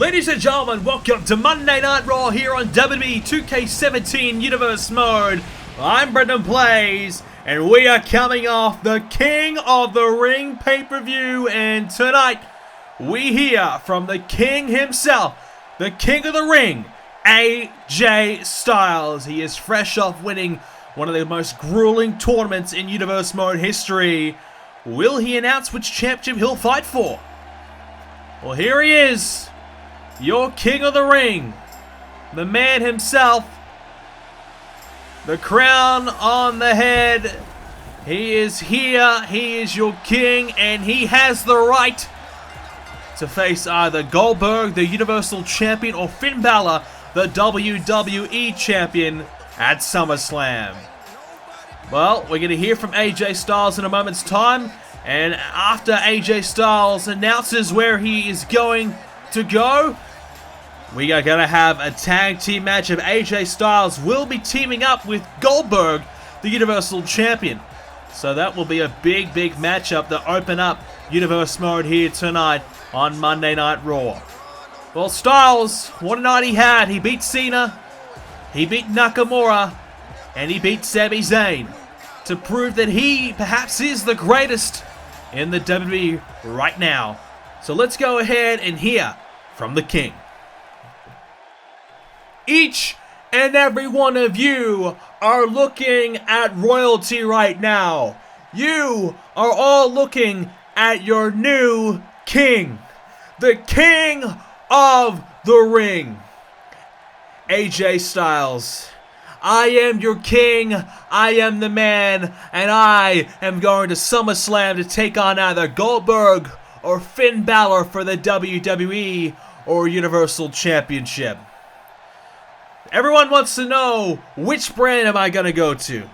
Ladies and gentlemen, welcome to Monday Night Raw here on WWE 2k17 Universe mode. I'm BrendenPlayz, and we are coming off the King of the Ring pay-per-view, and tonight we hear from the King himself, the King of the Ring, AJ Styles. He is fresh off winning one of the most grueling tournaments in Universe mode history. Will he announce which championship he'll fight for? Well, here he is. Your King of the Ring, the man himself, the crown on the head. He is here, he is your king, and he has the right to face either Goldberg, the Universal Champion, or Finn Balor, the WWE Champion, at Summerslam. Well, we're going to hear from AJ Styles in a moment's time, and after AJ Styles announces where he is going to go, we are going to have a tag team match of AJ Styles will be teaming up with Goldberg, the Universal Champion. So that will be a big matchup to open up Universe mode here tonight on Monday Night Raw. Well, Styles, what a night he had. He beat Cena, he beat Nakamura, and he beat Sami Zayn to prove that he perhaps is the greatest in the WWE right now. So let's go ahead and hear from the King. Each and every one of you are looking at royalty right now. You are all looking at your new king. The King of the Ring. AJ Styles. I am your king, I am the man, and I am going to SummerSlam to take on either Goldberg or Finn Balor for the WWE or Universal Championship. Everyone wants to know, which brand am I going to go to?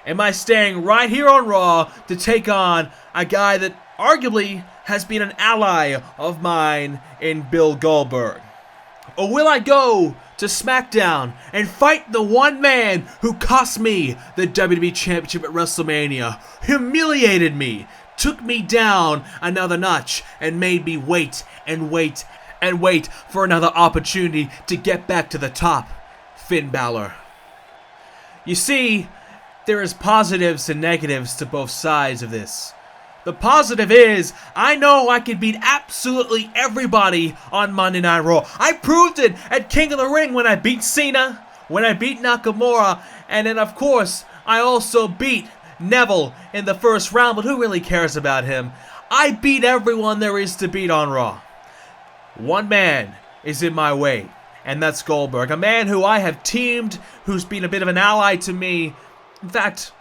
Am I staying right here on Raw to take on a guy that arguably has been an ally of mine in Bill Goldberg? Or will I go to Smackdown and fight the one man who cost me the WWE Championship at WrestleMania, humiliated me, took me down another notch, and made me wait and wait and wait for another opportunity to get back to the top? Finn Balor. You see, there is positives and negatives to both sides of this. The positive is, I know I can beat absolutely everybody on Monday Night Raw. I proved it at King of the Ring when I beat Cena, when I beat Nakamura, and then of course, I also beat Neville in the first round, but who really cares about him? I beat everyone there is to beat on Raw. One man is in my way, and that's Goldberg, a man who I have teamed, who's been a bit of an ally to me. In fact,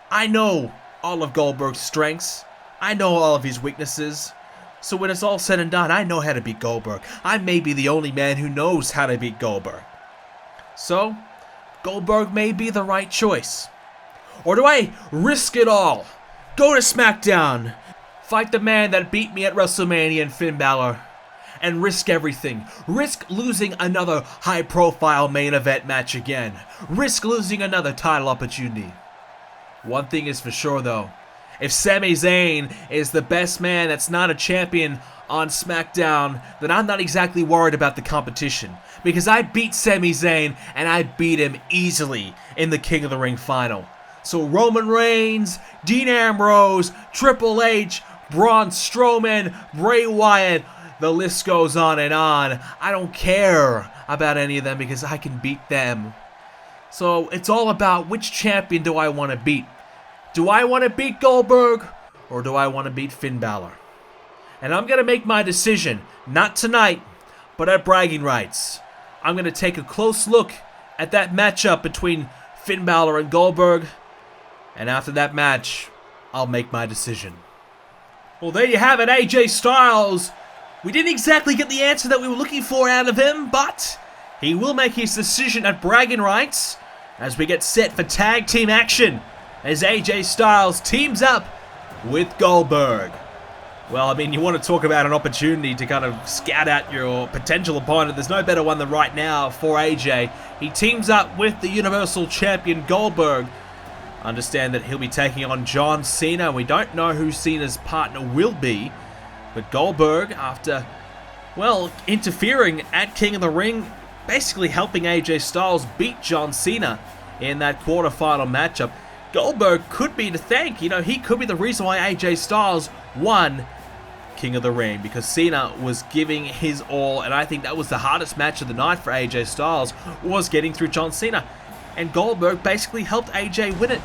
I know all of Goldberg's strengths. I know all of his weaknesses. So when it's all said and done, I know how to beat Goldberg. I may be the only man who knows how to beat Goldberg. So, Goldberg may be the right choice. Or do I risk it all? Go to Smackdown, fight the man that beat me at WrestleMania and Finn Balor, and risk everything. Risk losing another high-profile main event match again. Risk losing another title opportunity. One thing is for sure though. If Sami Zayn is the best man that's not a champion on SmackDown, then I'm not exactly worried about the competition. Because I beat Sami Zayn, and I beat him easily in the King of the Ring final. So Roman Reigns, Dean Ambrose, Triple H, Braun Strowman, Bray Wyatt, the list goes on and on. I don't care about any of them because I can beat them. So it's all about, which champion do I want to beat? Do I want to beat Goldberg, or do I want to beat Finn Balor? And I'm going to make my decision, not tonight, but at bragging rights. I'm going to take a close look at that matchup between Finn Balor and Goldberg, and after that match, I'll make my decision. Well, there you have it, AJ Styles. We didn't exactly get the answer that we were looking for out of him, but he will make his decision at bragging rights as we get set for tag team action as AJ Styles teams up with Goldberg. Well, I mean, you want to talk about an opportunity to kind of scout out your potential opponent. There's no better one than right now for AJ. He teams up with the Universal Champion Goldberg. Understand that he'll be taking on John Cena. We don't know who Cena's partner will be, but Goldberg, after well, interfering at King of the Ring, basically helping AJ Styles beat John Cena in that quarterfinal matchup. Goldberg could be to thank, he could be the reason why AJ Styles won King of the Ring, because Cena was giving his all, and I think that was the hardest match of the night for AJ Styles, was getting through John Cena. And Goldberg basically helped AJ win it.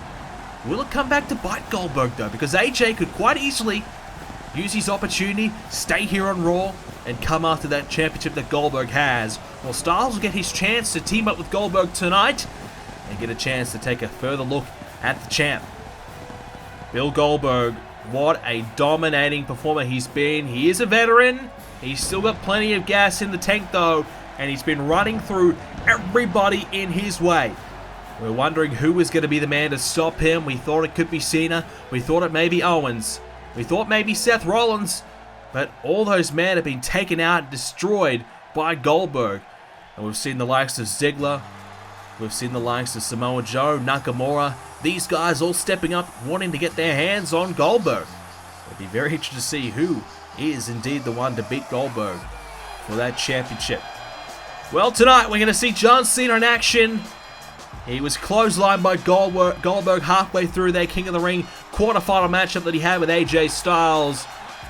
Will it come back to bite Goldberg though? Because AJ could quite easily use his opportunity, stay here on Raw, and come after that championship that Goldberg has. Well, Styles will get his chance to team up with Goldberg tonight and get a chance to take a further look at the champ. Bill Goldberg, what a dominating performer he's been. He is a veteran. He's still got plenty of gas in the tank though, and he's been running through everybody in his way. We're wondering who was going to be the man to stop him. We thought it could be Cena. We thought it may be Owens. We thought maybe Seth Rollins. But all those men have been taken out and destroyed by Goldberg. And we've seen the likes of Ziggler. We've seen the likes of Samoa Joe, Nakamura. These guys all stepping up, wanting to get their hands on Goldberg. It'll be very interesting to see who is indeed the one to beat Goldberg for that championship. Well, tonight we're going to see John Cena in action. He was clotheslined by Goldberg halfway through their King of the Ring quarterfinal matchup that he had with AJ Styles.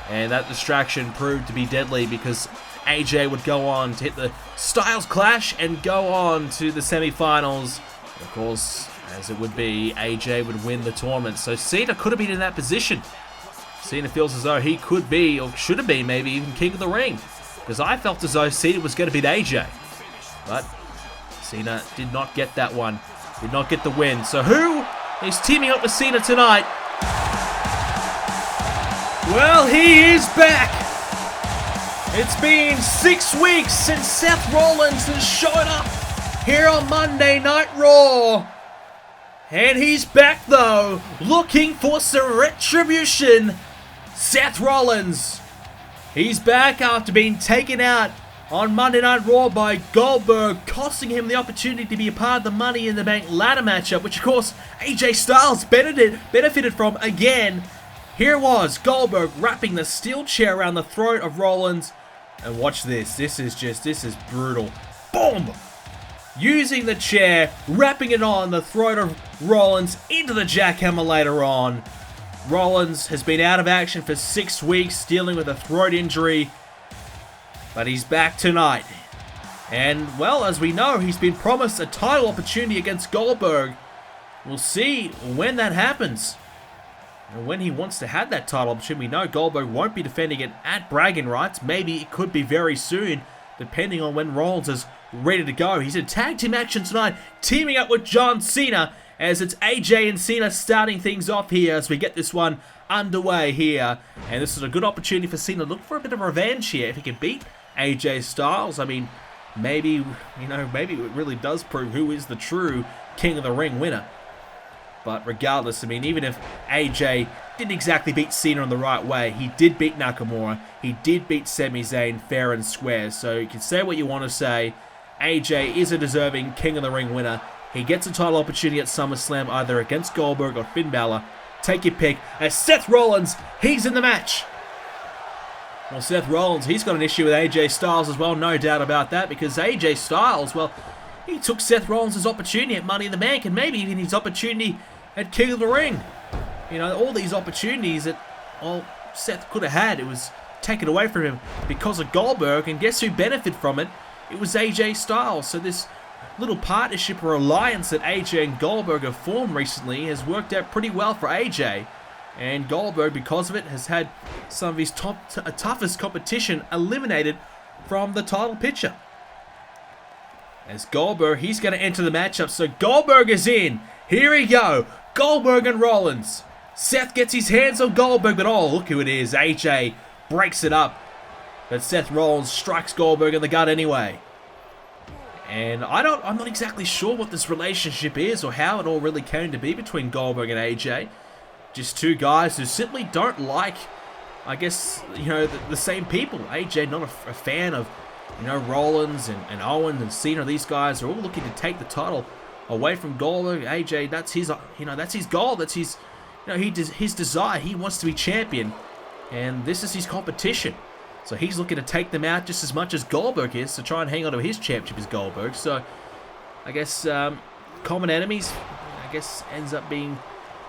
And that distraction proved to be deadly because AJ would go on to hit the Styles Clash and go on to the semifinals. Of course, as it would be, AJ would win the tournament. So Cena could have been in that position. Cena feels as though he could be, or should have been maybe even King of the Ring. Because I felt as though Cena was going to beat AJ. But Cena did not get that one. Did not get the win. So who is teaming up with Cena tonight? Well, he is back. It's been 6 weeks since Seth Rollins has shown up here on Monday Night Raw. And he's back though, looking for some retribution. Seth Rollins. He's back after being taken out on Monday Night Raw by Goldberg, costing him the opportunity to be a part of the Money in the Bank ladder matchup, which of course AJ Styles benefited from again. Here was Goldberg wrapping the steel chair around the throat of Rollins. And watch this. This is brutal. Boom! Using the chair, wrapping it on the throat of Rollins into the jackhammer later on. Rollins has been out of action for 6 weeks, dealing with a throat injury. But he's back tonight. And, well, as we know, he's been promised a title opportunity against Goldberg. We'll see when that happens. And when he wants to have that title opportunity, we know Goldberg won't be defending it at bragging rights. Maybe it could be very soon, depending on when Rollins is ready to go. He's in tag team action tonight, teaming up with John Cena, as it's AJ and Cena starting things off here as we get this one underway here. And this is a good opportunity for Cena to look for a bit of revenge here. If he can beat AJ Styles, I mean, maybe, maybe it really does prove who is the true King of the Ring winner. But regardless, I mean, even if AJ didn't exactly beat Cena in the right way, he did beat Nakamura. He did beat Sami Zayn fair and square. So you can say what you want to say. AJ is a deserving King of the Ring winner. He gets a title opportunity at SummerSlam, either against Goldberg or Finn Balor. Take your pick. As Seth Rollins, he's in the match. Well, Seth Rollins, he's got an issue with AJ Styles as well, no doubt about that, because AJ Styles, well, he took Seth Rollins' opportunity at Money in the Bank, and maybe even his opportunity at King of the Ring. All these opportunities that, well, Seth could have had, it was taken away from him because of Goldberg, and guess who benefited from it? It was AJ Styles. So this little partnership or alliance that AJ and Goldberg have formed recently has worked out pretty well for AJ. And Goldberg, because of it, has had some of his toughest competition eliminated from the title picture. As Goldberg, he's going to enter the matchup. So Goldberg is in. Here we go. Goldberg and Rollins. Seth gets his hands on Goldberg, but oh, look who it is. AJ breaks it up. But Seth Rollins strikes Goldberg in the gut anyway. And I'm not exactly sure what this relationship is or how it all really came to be between Goldberg and AJ. Just two guys who simply don't like, I guess, the same people. AJ not a fan of, Rollins and Owens and Cena. These guys are all looking to take the title away from Goldberg. AJ, that's his, that's his goal. That's his, his desire. He wants to be champion, and this is his competition. So he's looking to take them out just as much as Goldberg is to try and hang on to his championship as Goldberg. So I guess common enemies, I guess, ends up being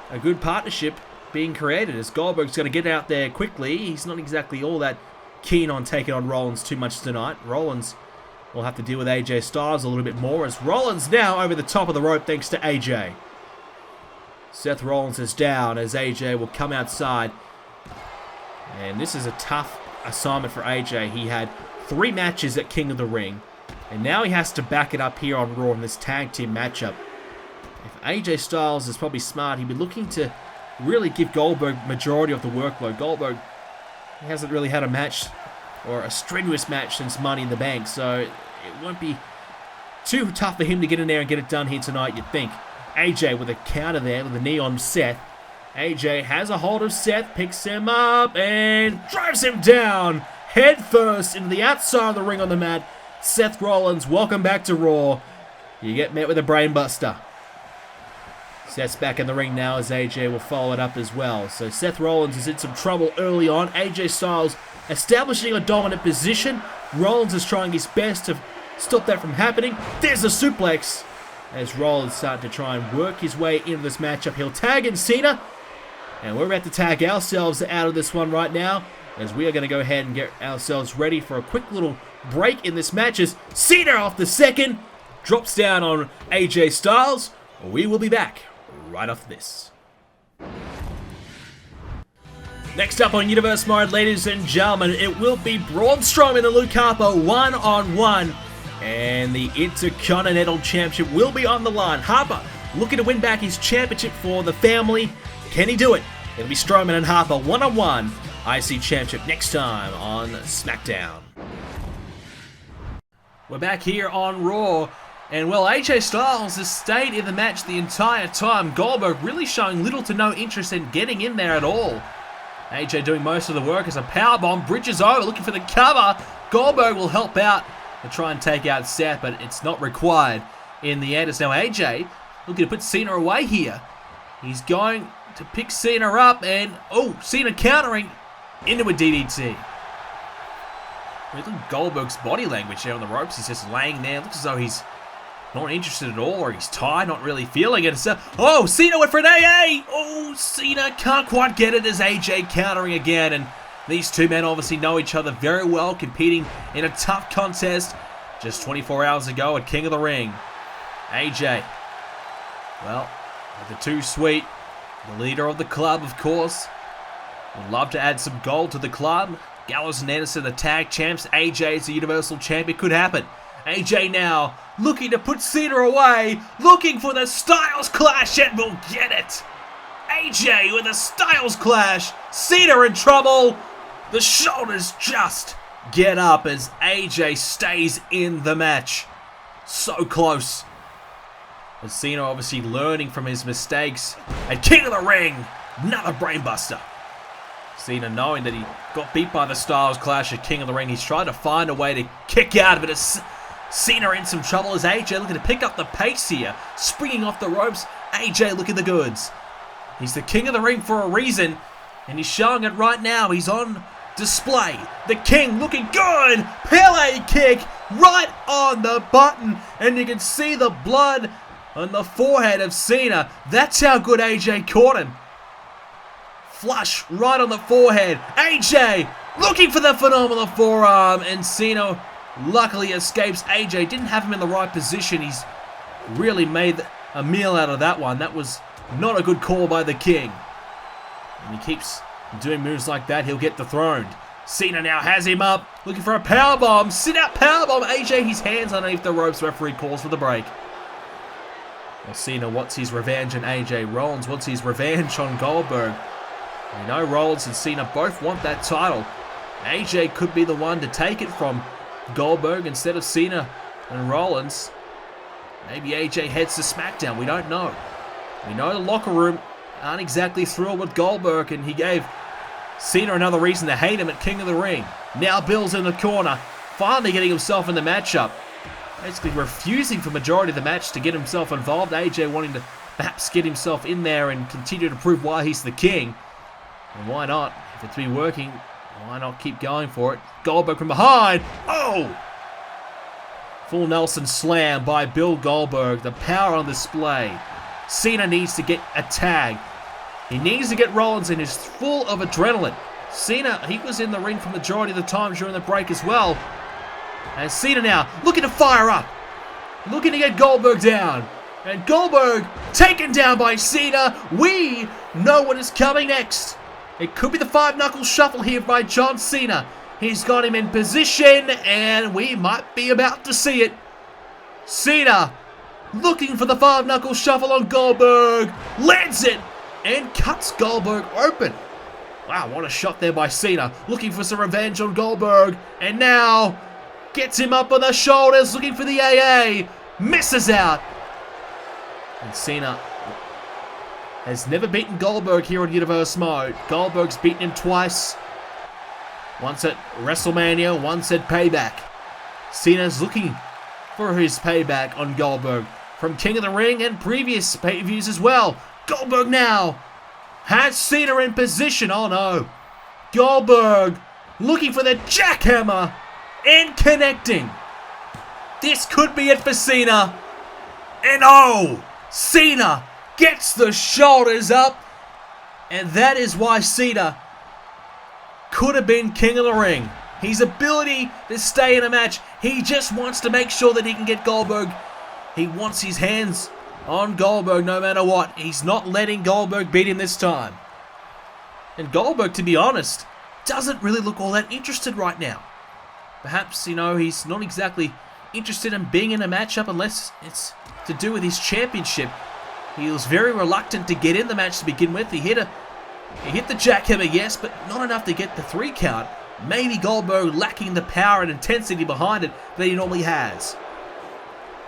a good partnership being created as Goldberg's going to get out there quickly. He's not exactly all that keen on taking on Rollins too much tonight. Rollins will have to deal with AJ Styles a little bit more as Rollins now over the top of the rope thanks to AJ. Seth Rollins is down as AJ will come outside. And this is a tough assignment for AJ. He had 3 matches at King of the Ring. And now he has to back it up here on Raw in this tag team matchup. If AJ Styles is probably smart, he'd be looking to really give Goldberg majority of the workload. Goldberg hasn't really had a match or a strenuous match since Money in the Bank, so it won't be too tough for him to get in there and get it done here tonight, you'd think. AJ with a counter there with a knee on Seth. AJ has a hold of Seth, picks him up, and drives him down head first into the outside of the ring on the mat. Seth Rollins, welcome back to Raw. You get met with a brainbuster. Seth's back in the ring now as AJ will follow it up as well. So Seth Rollins is in some trouble early on. AJ Styles establishing a dominant position. Rollins is trying his best to stop that from happening. There's a suplex as Rollins starting to try and work his way into this matchup. He'll tag in Cena. And we're about to tag ourselves out of this one right now as we are going to go ahead and get ourselves ready for a quick little break in this match as Cena off the second drops down on AJ Styles. We will be back right after this. Next up on Universe Mode, ladies and gentlemen, it will be Braun Strowman and Luke Harper one-on-one. And the Intercontinental Championship will be on the line. Harper looking to win back his championship for the family. Can he do it? It'll be Strowman and Harper one-on-one. IC Championship next time on Smackdown. We're back here on Raw. And well, AJ Styles has stayed in the match the entire time. Goldberg really showing little to no interest in getting in there at all. AJ doing most of the work as a powerbomb bridges over, looking for the cover. Goldberg will help out to try and take out Seth, but it's not required in the end. It's now AJ looking to put Cena away here. He's going to pick Cena up, and Cena countering into a DDT. Look at Goldberg's body language there on the ropes. He's just laying there. Looks as though he's not interested at all, or he's tired, not really feeling it. So, Cena went for an AA! Cena can't quite get it as AJ countering again, and these two men obviously know each other very well, competing in a tough contest just 24 hours ago at King of the Ring. AJ, well, the Too Sweet, the leader of the club, of course, would love to add some gold to the club. Gallows and Anderson, the tag champs. AJ is the Universal Champion. Could happen. AJ now looking to put Cena away, looking for the Styles Clash, and will get it. AJ with a Styles Clash. Cena in trouble. The shoulders just get up as AJ stays in the match. So close. As Cena obviously learning from his mistakes. At King of the Ring, another brainbuster. Cena knowing that he got beat by the Styles Clash at King of the Ring. He's trying to find a way to kick out of it. As Cena in some trouble as AJ looking to pick up the pace here. Springing off the ropes. AJ looking the goods. He's the King of the Ring for a reason. And he's showing it right now. He's on display. The King looking good. Pele kick right on the button. And you can see the blood on the forehead of Cena. That's how good AJ caught him. Flush right on the forehead. AJ looking for the phenomenal forearm. And Cena luckily escapes. AJ didn't have him in the right position. He's really made a meal out of that one. That was not a good call by the King. And he keeps doing moves like that. He'll get dethroned. Cena now has him up. Looking for a powerbomb. Sit out powerbomb. AJ, his hands underneath the ropes. Referee calls for the break. Well, Cena wants his revenge on AJ. Rollins wants his revenge on Goldberg. We know Rollins and Cena both want that title. AJ could be the one to take it from Goldberg instead of Cena and Rollins. Maybe AJ heads to SmackDown. We don't know. We know the locker room aren't exactly thrilled with Goldberg, and he gave Cena another reason to hate him at King of the Ring. Now Bill's in the corner, finally getting himself in the matchup. Basically refusing for majority of the match to get himself involved. AJ wanting to perhaps get himself in there and continue to prove why he's the King. And why not? If it's been working, Why not keep going for it? Goldberg from behind. Oh! Full Nelson slam by Bill Goldberg. The power on display. Cena needs to get a tag. He needs to get Rollins in. He's full of adrenaline. Cena, he was in the ring for the majority of the time during the break as well. And Cena now looking to fire up. Looking to get Goldberg down. And Goldberg taken down by Cena. We know what is coming next. It could be the 5-knuckle shuffle here by John Cena. He's got him in position, and we might be about to see it. Cena looking for the 5-knuckle shuffle on Goldberg. Lands it and cuts Goldberg open. Wow, what a shot there by Cena. Looking for some revenge on Goldberg. And now gets him up on the shoulders, looking for the AA. Misses out. And Cena has never beaten Goldberg here on Universe mode. Goldberg's beaten him twice. Once at WrestleMania, once at Payback. Cena's looking for his payback on Goldberg from King of the Ring and previous pay-per-views as well. Goldberg now has Cena in position. Oh no. Goldberg looking for the jackhammer and connecting. This could be it for Cena. And oh, Cena gets the shoulders up. And that is why Cena could have been King of the Ring. His ability to stay in a match. He just wants to make sure that he can get Goldberg. He wants his hands on Goldberg no matter what. He's not letting Goldberg beat him this time. And Goldberg, to be honest, doesn't really look all that interested right now. Perhaps, he's not exactly interested in being in a matchup unless it's to do with his championship. He was very reluctant to get in the match to begin with. He hit the jackhammer, yes, but not enough to get the 3 count. Maybe Goldberg lacking the power and intensity behind it that he normally has.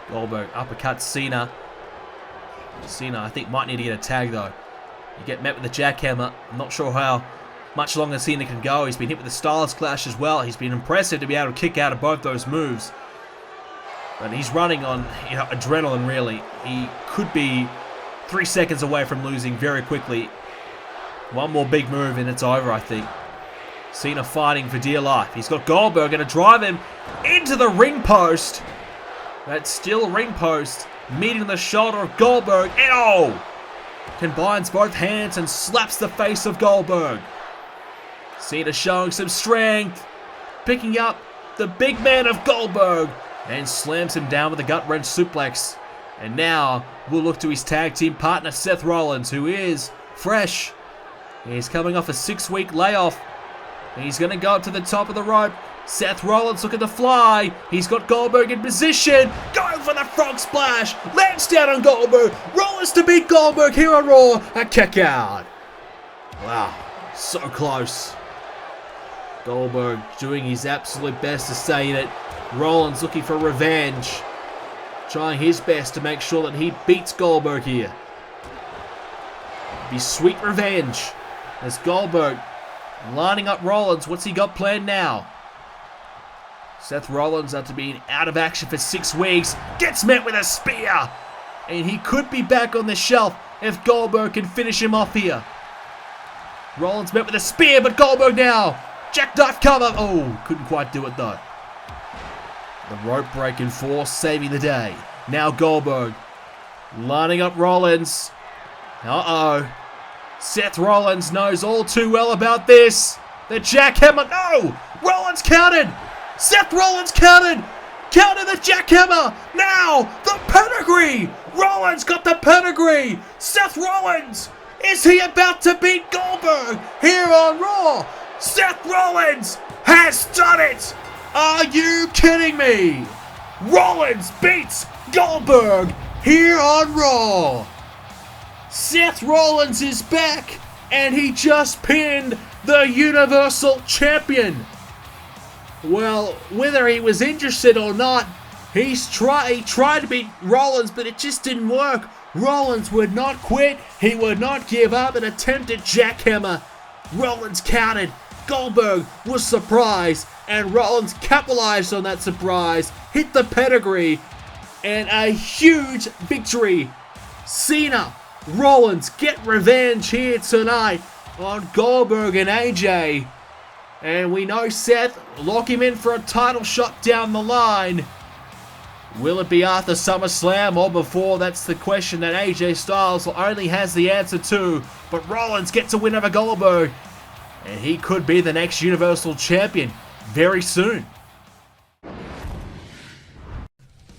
Goldberg uppercuts Cena. Cena, I think, might need to get a tag, though. You get met with the jackhammer. I'm not sure how much longer Cena can go. He's been hit with the Styles Clash as well. He's been impressive to be able to kick out of both those moves. But he's running on adrenaline, really. He could be 3 seconds away from losing very quickly. One more big move and it's over, I think. Cena fighting for dear life. He's got Goldberg going to drive him into the ring post. That steel ring post meeting the shoulder of Goldberg. And oh! Combines both hands and slaps the face of Goldberg. Cena showing some strength. Picking up the big man of Goldberg. And slams him down with a gut-wrench suplex. And now we'll look to his tag team partner Seth Rollins, who is fresh. He's coming off a 6-week layoff. He's going to go up to the top of the rope. Seth Rollins looking to fly. He's got Goldberg in position. Going for the frog splash. Lands down on Goldberg. Rollins to beat Goldberg here on Raw. A kick out. Wow, so close. Goldberg doing his absolute best to stay in it. Rollins looking for revenge. Trying his best to make sure that he beats Goldberg here. Be sweet revenge. As Goldberg lining up Rollins. What's he got planned now? Seth Rollins, after being out of action for 6 weeks, gets met with a spear. And he could be back on the shelf if Goldberg can finish him off here. Rollins met with a spear, but Goldberg now. Jackknife cover. Oh, couldn't quite do it though. The rope break in force, saving the day. Now Goldberg lining up Rollins. Uh-oh. Seth Rollins knows all too well about this. The jackhammer. No! Rollins counted. Seth Rollins counted. Counted the jackhammer. Now the pedigree. Rollins got the pedigree. Seth Rollins. Is he about to beat Goldberg here on Raw? Seth Rollins has done it. Are you kidding me? Rollins beats Goldberg here on Raw. Seth Rollins is back, and he just pinned the Universal Champion. Well, whether he was interested or not, he tried to beat Rollins, but it just didn't work. Rollins would not quit. He would not give up an attempted jackhammer. Rollins counted. Goldberg was surprised, and Rollins capitalized on that surprise, hit the pedigree, and a huge victory. Cena, Rollins get revenge here tonight on Goldberg and AJ. And we know Seth, lock him in for a title shot down the line. Will it be after Summerslam or before? That's the question that AJ Styles only has the answer to. But Rollins gets a win over Goldberg. And he could be the next Universal Champion very soon.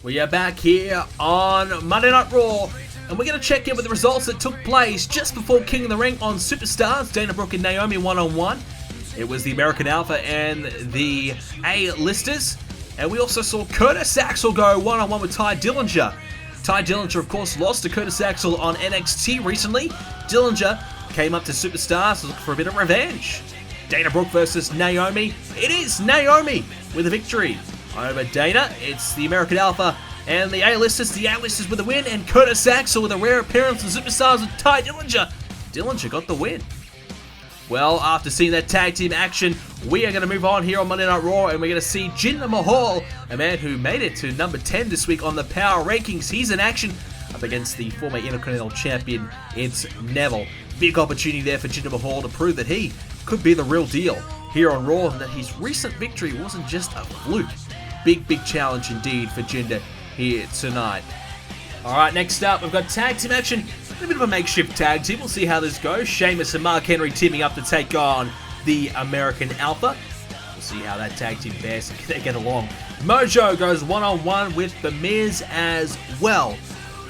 We are back here on Monday Night Raw. And we're going to check in with the results that took place just before King of the Ring on Superstars. Dana Brooke and Naomi one-on-one. It was the American Alpha and the A-listers. And we also saw Curtis Axel go one-on-one with Ty Dillinger. Ty Dillinger, of course, lost to Curtis Axel on NXT recently. Dillinger came up to Superstars looking for a bit of revenge. Dana Brooke versus Naomi. It is Naomi with a victory over Dana. It's the American Alpha and the A-listers. The A-listers with a win, and Curtis Axel with a rare appearance on Superstars with Ty Dillinger. Dillinger got the win. Well, after seeing that tag team action, we are going to move on here on Monday Night Raw, and we're going to see Jinder Mahal, a man who made it to number 10 this week on the Power Rankings. He's in action up against the former Intercontinental Champion, it's Neville. Big opportunity there for Jinder Mahal to prove that he could be the real deal here on Raw, and that his recent victory wasn't just a fluke. Big challenge indeed for Jinder here tonight. Alright, next up, we've got tag team action. A bit of a makeshift tag team. We'll see how this goes. Sheamus and Mark Henry teaming up to take on the American Alpha. We'll see how that tag team fares and they get along. Mojo goes one-on-one with The Miz as well.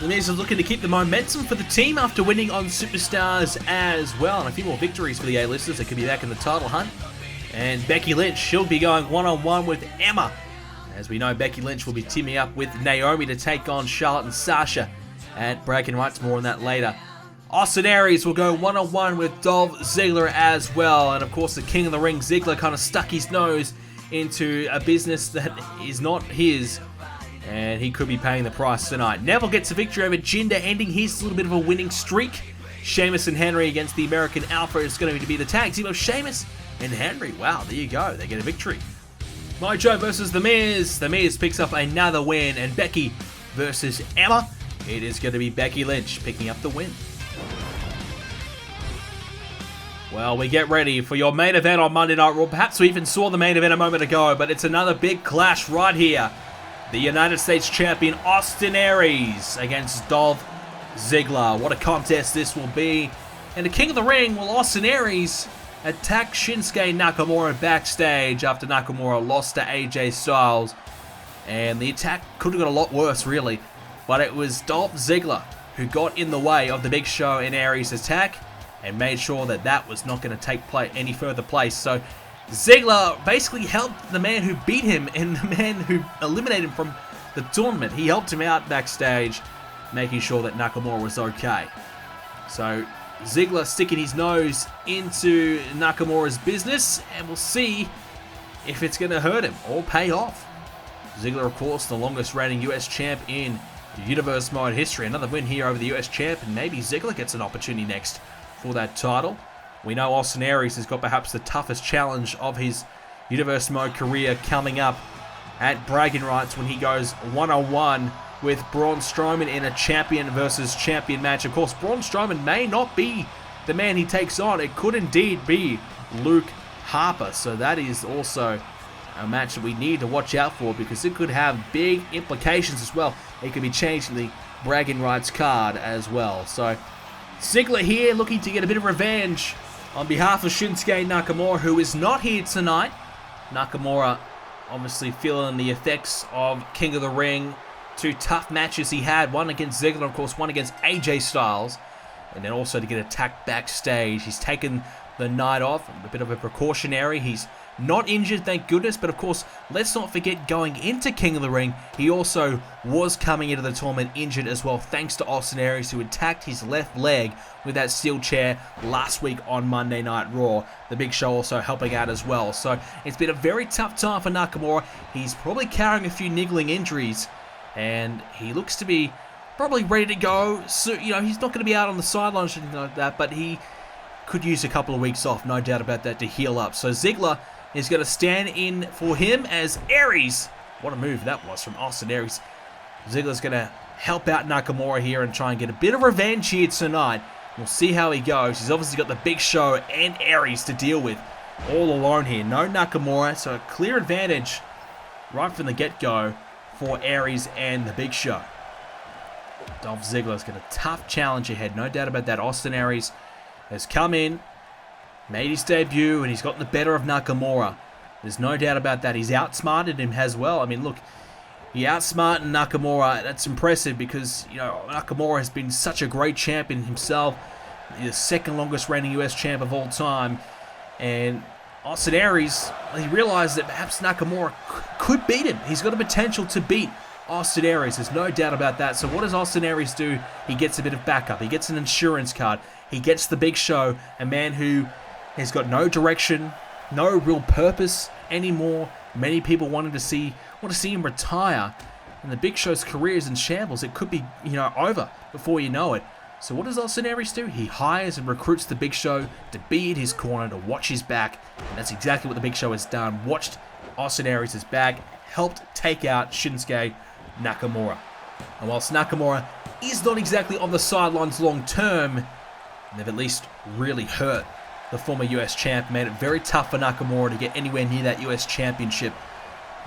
The Miz is looking to keep the momentum for the team after winning on Superstars as well. And a few more victories for the A-listers. They could be back in the title hunt. And Becky Lynch, she'll be going one-on-one with Emma. As we know, Becky Lynch will be teaming up with Naomi to take on Charlotte and Sasha at Bragging Rights. More on that later. Austin Aries will go one-on-one with Dolph Ziggler as well. And of course, the King of the Ring, Ziggler, kind of stuck his nose into a business that is not his. And he could be paying the price tonight. Neville gets a victory over Jinder, ending his little bit of a winning streak. Sheamus and Henry against the American Alpha is going to be the tag team of Sheamus and Henry. Wow, there you go. They get a victory. Mojo versus The Miz. The Miz picks up another win. And Becky versus Emma. It is going to be Becky Lynch picking up the win. Well, we get ready for your main event on Monday Night Raw. Perhaps we even saw the main event a moment ago, but it's another big clash right here. The United States Champion Austin Aries against Dolph Ziggler. What a contest this will be. And the King of the Ring, will Austin Aries attack Shinsuke Nakamura backstage after Nakamura lost to AJ Styles. And the attack could have got a lot worse, really. But it was Dolph Ziggler who got in the way of the Big Show and Aries' attack and made sure that that was not going to take any further place. So Ziggler basically helped the man who beat him and the man who eliminated him from the tournament. He helped him out backstage, making sure that Nakamura was okay. So Ziggler sticking his nose into Nakamura's business, and we'll see if it's going to hurt him or pay off. Ziggler, of course, the longest reigning US champ in Universe mode history. Another win here over the US champ, and maybe Ziggler gets an opportunity next for that title. We know Austin Aries has got perhaps the toughest challenge of his Universe mode career coming up at Bragging Rights when he goes one-on-one with Braun Strowman in a champion versus champion match. Of course, Braun Strowman may not be the man he takes on. It could indeed be Luke Harper. So that is also a match that we need to watch out for, because it could have big implications as well. It could be changing the Bragging Rights card as well. So Ziggler here looking to get a bit of revenge on behalf of Shinsuke Nakamura, who is not here tonight. Nakamura obviously feeling the effects of King of the Ring. Two tough matches he had, one against Ziggler, of course, one against AJ Styles, and then also to get attacked backstage. He's taken the night off, a bit of a precautionary. He's not injured, thank goodness, but of course, let's not forget, going into King of the Ring, he also was coming into the tournament injured as well, thanks to Austin Aries, who attacked his left leg with that steel chair last week on Monday Night Raw. The Big Show also helping out as well. So it's been a very tough time for Nakamura. He's probably carrying a few niggling injuries, and he looks to be probably ready to go. So, you know, he's not going to be out on the sidelines or anything like that, but he could use a couple of weeks off, no doubt about that, to heal up. So Ziggler is going to stand in for him as Aries. What a move that was from Austin Aries. Ziggler's going to help out Nakamura here and try and get a bit of revenge here tonight. We'll see how he goes. He's obviously got the Big Show and Aries to deal with all alone here. No Nakamura, so a clear advantage right from the get-go for Aries and the Big Show. Dolph Ziggler's got a tough challenge ahead, no doubt about that. Austin Aries has come in, made his debut, and he's gotten the better of Nakamura. There's no doubt about that. He's outsmarted him as well. I mean, look, he outsmarted Nakamura. That's impressive because, you know, Nakamura has been such a great champion himself. He's the second longest reigning US champ of all time. And Austin Aries, he realized that perhaps Nakamura could beat him. He's got the potential to beat Austin Aries. There's no doubt about that. So what does Austin Aries do? He gets a bit of backup. He gets an insurance card. He gets the Big Show, a man who has got no direction, no real purpose anymore. Many people want to see him retire, and the Big Show's career is in shambles. It could be, you know, over before you know it. So what does Austin Aries do? He hires and recruits the Big Show to be in his corner, to watch his back, and that's exactly what the Big Show has done. Watched Austin Aries' back, helped take out Shinsuke Nakamura. And whilst Nakamura is not exactly on the sidelines long term, they've at least really hurt the former US champ, made it very tough for Nakamura to get anywhere near that US championship.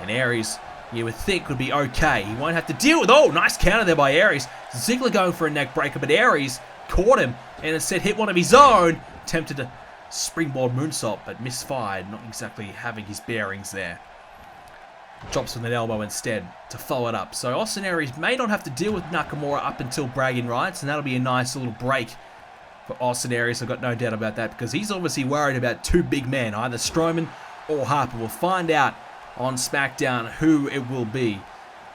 And Aries, you would think, would be okay. He won't have to deal with... Oh, nice counter there by Aries. Ziggler going for a neck breaker, but Aries caught him and instead hit one of his own. Attempted a springboard moonsault, but misfired, not exactly having his bearings there. Drops with an elbow instead to follow it up. So Austin Aries may not have to deal with Nakamura up until bragging rights, and that'll be a nice little break for Austin Aries. I've got no doubt about that, because he's obviously worried about two big men, either Strowman or Harper. We'll find out on SmackDown who it will be.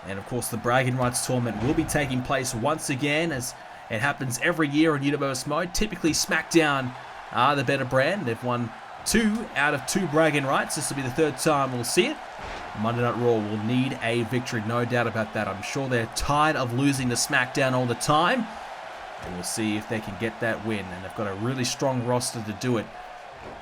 And of course the bragging rights tournament will be taking place once again, as it happens every year in Universe mode. Typically SmackDown are the better brand. They've won 2 out of 2 bragging rights. This will be the 3rd time we'll see it. Monday Night Raw will need a victory, no doubt about that. I'm sure they're tired of losing to SmackDown all the time, and we'll see if they can get that win. And they've got a really strong roster to do it.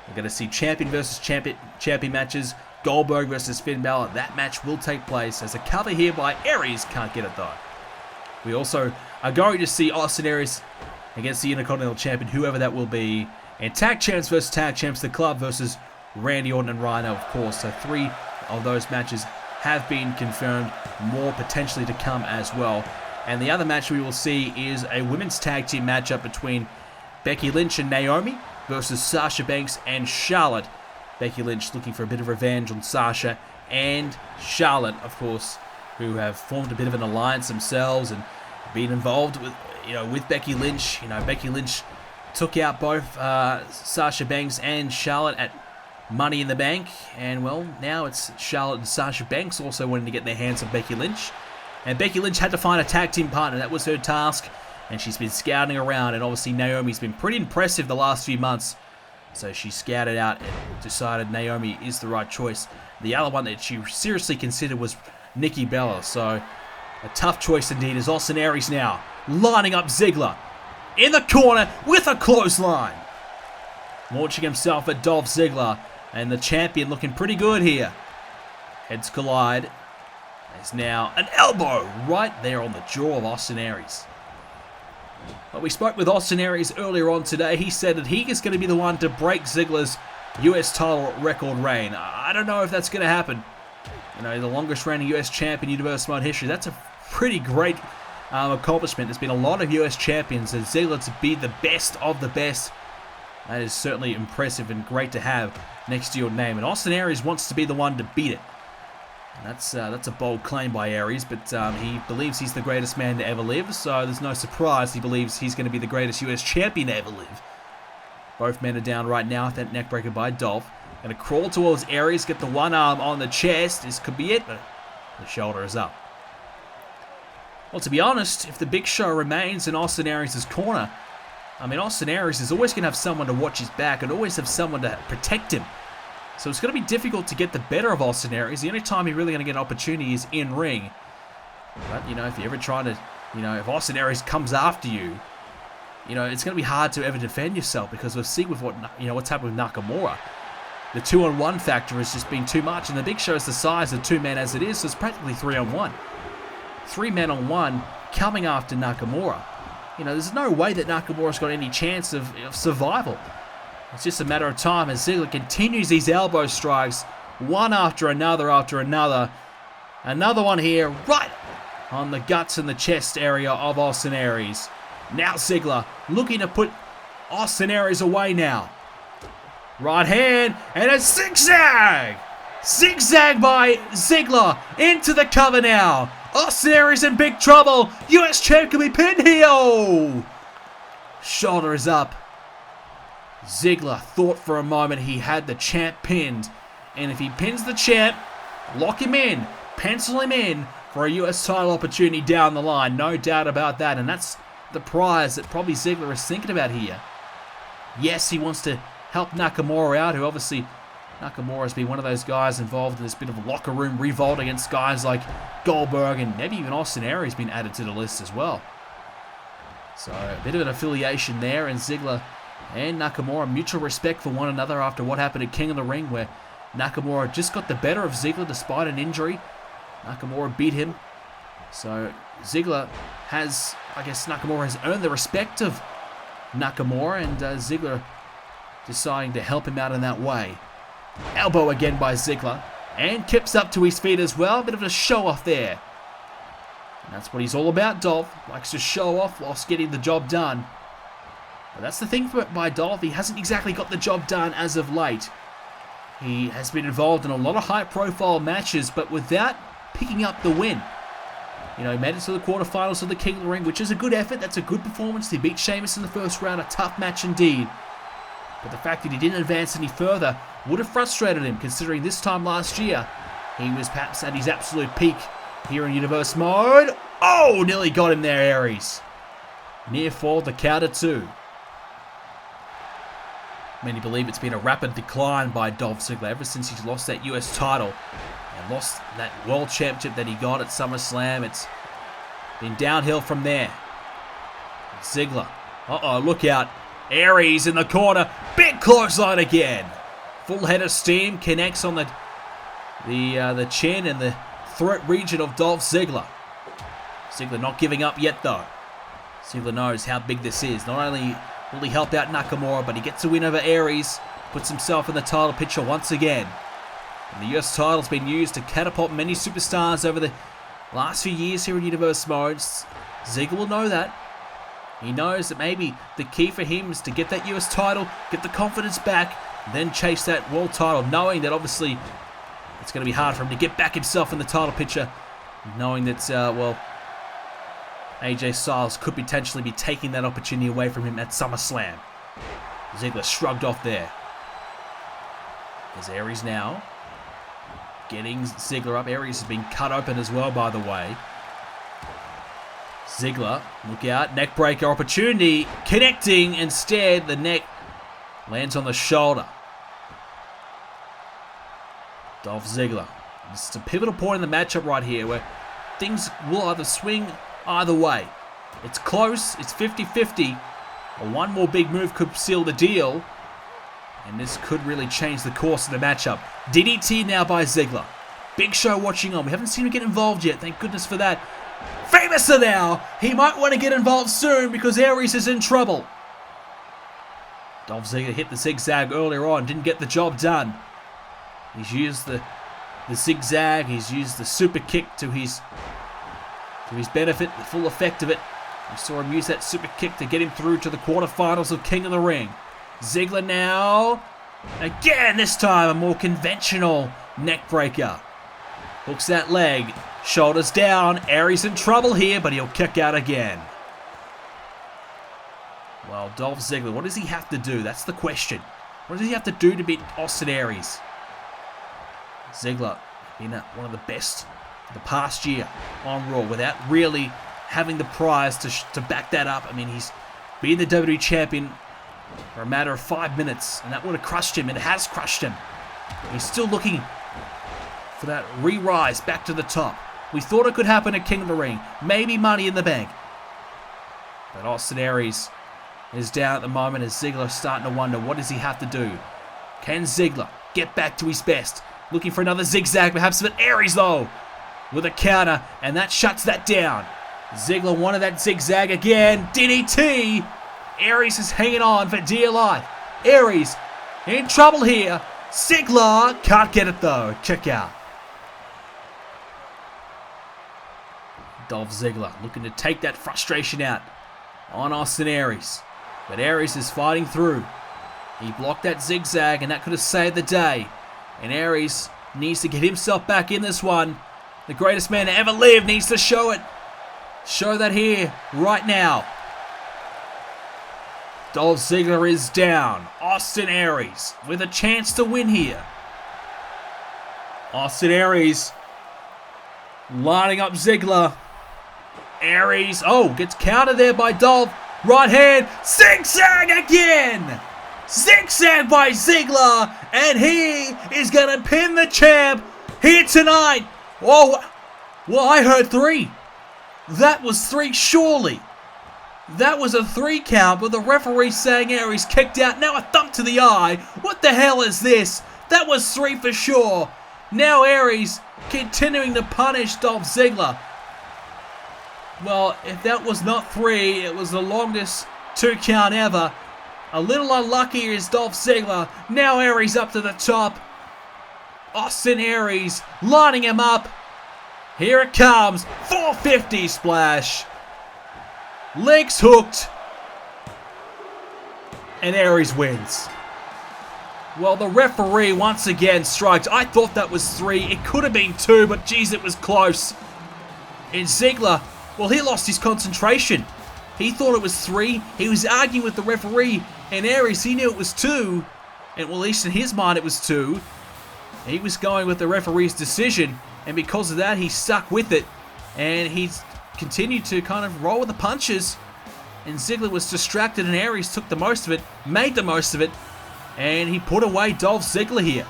We're going to see champion versus champion matches. Goldberg versus Finn Balor. That match will take place. As a cover here by Aries. Can't get it though. We also are going to see Austin Aries against the Intercontinental Champion, whoever that will be. And tag champs versus tag champs. The Club versus Randy Orton and Rhino, of course. So 3 of those matches have been confirmed. More potentially to come as well. And the other match we will see is a women's tag team matchup between Becky Lynch and Naomi versus Sasha Banks and Charlotte. Becky Lynch looking for a bit of revenge on Sasha, and Charlotte, of course, who have formed a bit of an alliance themselves and been involved with Becky Lynch. You know, Becky Lynch took out both Sasha Banks and Charlotte at Money in the Bank, and well, now it's Charlotte and Sasha Banks also wanting to get their hands on Becky Lynch. And Becky Lynch had to find a tag team partner. That was her task, and she's been scouting around, and obviously Naomi's been pretty impressive the last few months. So she scouted out and decided Naomi is the right choice. The other one that she seriously considered was Nikki Bella. So a tough choice indeed, as Austin Aries now lining up Ziggler in the corner with a clothesline. Launching himself at Dolph Ziggler, and the champion looking pretty good here. Heads collide. There's now an elbow right there on the jaw of Austin Aries. But we spoke with Austin Aries earlier on today. He said that he is going to be the one to break Ziggler's US title record reign. I don't know if that's going to happen. You know, the longest reigning US champion in Universe mode history. That's a pretty great accomplishment. There's been a lot of US champions, and Ziggler to be the best of the best. That is certainly impressive and great to have next to your name. And Austin Aries wants to be the one to beat it. That's a bold claim by Aries, but he believes he's the greatest man to ever live, so there's no surprise he believes he's going to be the greatest US champion to ever live. Both men are down right now with that neckbreaker by Dolph. Going to crawl towards Aries, get the one arm on the chest. This could be it, but the shoulder is up. Well, to be honest, if the Big Show remains in Austin Aries' corner, I mean, Austin Aries is always going to have someone to watch his back and always have someone to protect him. So it's going to be difficult to get the better of Austin Aries. The only time you're really going to get an opportunity is in ring. But, you know, if you're ever trying to, if Austin Aries comes after you, it's going to be hard to ever defend yourself, because we've seen with what's happened with Nakamura. The 2-on-1 factor has just been too much, and the Big Show's the size of 2 men as it is, so it's practically 3-on-1. 3 men on 1 coming after Nakamura. There's no way that Nakamura's got any chance of survival. It's just a matter of time as Ziggler continues these elbow strikes, one after another after another. Another one here, right on the guts and the chest area of Austin Aries. Now Ziggler looking to put Austin Aries away now. Right hand, and a zigzag! Zigzag by Ziggler into the cover now. Austin Aries in big trouble. US Champ can be pinned here. Oh! Shoulder is up. Ziggler thought for a moment he had the champ pinned. And if he pins the champ, lock him in, pencil him in for a US title opportunity down the line. No doubt about that. And that's the prize that probably Ziggler is thinking about here. Yes, he wants to help Nakamura out, who obviously Nakamura has been one of those guys involved in this bit of a locker room revolt against guys like Goldberg and maybe even Austin Aries been added to the list as well. So a bit of an affiliation there, and Ziggler and Nakamura mutual respect for one another after what happened at King of the Ring, where Nakamura just got the better of Ziggler despite an injury. Nakamura beat him. So Ziggler has, I guess Nakamura has earned the respect of Nakamura, and Ziggler deciding to help him out in that way. Elbow again by Ziggler, and Kip's up to his feet as well. A bit of a show off there. And that's what he's all about, Dolph. Likes to show off whilst getting the job done. But that's the thing by Dolph. He hasn't exactly got the job done as of late. He has been involved in a lot of high-profile matches, but without picking up the win. You know, he made it to the quarterfinals of the King of the Ring, which is a good effort. That's a good performance. He beat Sheamus in the first round. A tough match indeed. But the fact that he didn't advance any further would have frustrated him, considering this time last year he was perhaps at his absolute peak here in Universe mode. Oh, nearly got him there, Aries. Near fall, the counter two. Many believe it's been a rapid decline by Dolph Ziggler ever since he's lost that US title and lost that World Championship that he got at Summerslam. It's been downhill from there. Ziggler, look out. Aries in the corner, big clothesline again. Full head of steam connects on the chin and the throat region of Dolph Ziggler. Ziggler not giving up yet though. Ziggler knows how big this is. Not only will he help out Nakamura, but he gets a win over Aries, puts himself in the title picture once again. And the US title's been used to catapult many superstars over the last few years here in Universe modes. Ziggler will know that. He knows that maybe the key for him is to get that US title, get the confidence back, then chase that world title, knowing that obviously it's going to be hard for him to get back himself in the title picture, knowing that, AJ Styles could potentially be taking that opportunity away from him at SummerSlam. Ziggler shrugged off there. There's Aries now. Getting Ziggler up. Aries has been cut open as well, by the way. Ziggler, look out, neck breaker opportunity, connecting, instead the neck lands on the shoulder. Dolph Ziggler. This is a pivotal point in the matchup right here where things will either swing either way. It's close, it's 50-50, or one more big move could seal the deal, and this could really change the course of the matchup. DDT now by Ziggler. Big Show watching on. We haven't seen him get involved yet, thank goodness for that. Famouser now! He might want to get involved soon because Aries is in trouble. Dolph Ziggler hit the zigzag earlier on, didn't get the job done. He's used the zigzag, he's used the super kick to his benefit, the full effect of it. We saw him use that super kick to get him through to the quarterfinals of King of the Ring. Ziggler now, again this time a more conventional neck breaker. Hooks that leg, shoulders down. Aries in trouble here, but he'll kick out again. Well, Dolph Ziggler, what does he have to do? That's the question. What does he have to do to beat Austin Aries? Ziggler been one of the best of the past year on Raw without really having the prize to back that up. I mean, he's been the WWE Champion for a matter of 5 minutes, and that would have crushed him, and it has crushed him. He's still looking for that re-rise back to the top. We thought it could happen at King of the Ring. Maybe Money in the Bank. But Austin Aries is down at the moment as Ziggler's starting to wonder, what does he have to do? Can Ziggler get back to his best? Looking for another zigzag, perhaps, but Aries, though, with a counter, and that shuts that down. Ziggler wanted that zigzag again. DDT! Aries is hanging on for dear life. Aries in trouble here. Ziggler can't get it though. Check out. Dolph Ziggler looking to take that frustration out on Austin Aries. But Aries is fighting through. He blocked that zigzag and that could have saved the day. And Aries needs to get himself back in this one. The greatest man to ever live needs to show it. Show that here, right now. Dolph Ziggler is down. Austin Aries with a chance to win here. Austin Aries lining up Ziggler. Aries, gets countered there by Dolph. Right hand, zigzag again! Zigzag by Ziggler, and he is going to pin the champ here tonight. Whoa, well, I heard 3. That was 3, surely. That was a 3 count, but the referee saying Aries kicked out. Now a thump to the eye. What the hell is this? That was 3 for sure. Now Aries continuing to punish Dolph Ziggler. Well, if that was not 3, it was the longest 2 count ever. A little unlucky is Dolph Ziggler. Now Aries up to the top. Austin Aries lining him up. Here it comes. 450 splash. Legs hooked. And Aries wins. Well, the referee once again strikes. I thought that was 3. It could have been 2, but geez, it was close. And Ziggler, well, he lost his concentration. He thought it was 3. He was arguing with the referee. And Aries, he knew it was 2. And well, at least in his mind, it was 2. He was going with the referee's decision. And because of that, he stuck with it. And he's continued to kind of roll with the punches. And Ziggler was distracted, and Aries took the most of it, made the most of it. And he put away Dolph Ziggler here.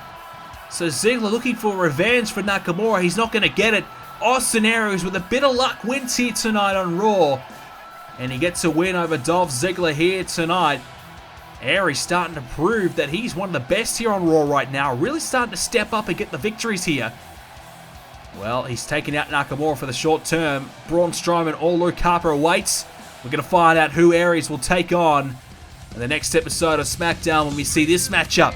So Ziggler looking for revenge for Nakamura. He's not going to get it. Austin Aries with a bit of luck wins here tonight on Raw. And he gets a win over Dolph Ziggler here tonight. Aries starting to prove that he's one of the best here on Raw right now. Really starting to step up and get the victories here. Well, he's taking out Nakamura for the short term. Braun Strowman or Luke Harper awaits. We're going to find out who Aries will take on in the next episode of Smackdown when we see this matchup.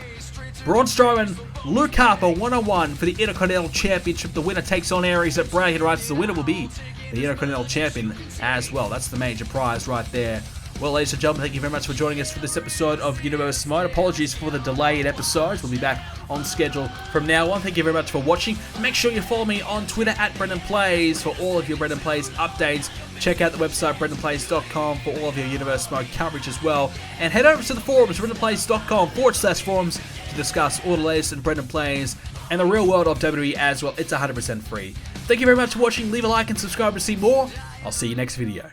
Braun Strowman, Luke Harper, 1-on-1 for the Intercontinental Championship. The winner takes on Aries at bragging rights. The winner will be the Intercontinental Champion as well. That's the major prize right there. Well, ladies and gentlemen, thank you very much for joining us for this episode of Universe Mode. Apologies for the delay in episodes. We'll be back on schedule from now on. Thank you very much for watching. Make sure you follow me on Twitter at BrendenPlayz for all of your BrendenPlayz updates. Check out the website BrendenPlayz.com for all of your Universe Mode coverage as well. And head over to the forums, BrendenPlayz.com/forums to discuss all the latest in BrendenPlayz and the real world of WWE as well. It's 100% free. Thank you very much for watching. Leave a like and subscribe to see more. I'll see you next video.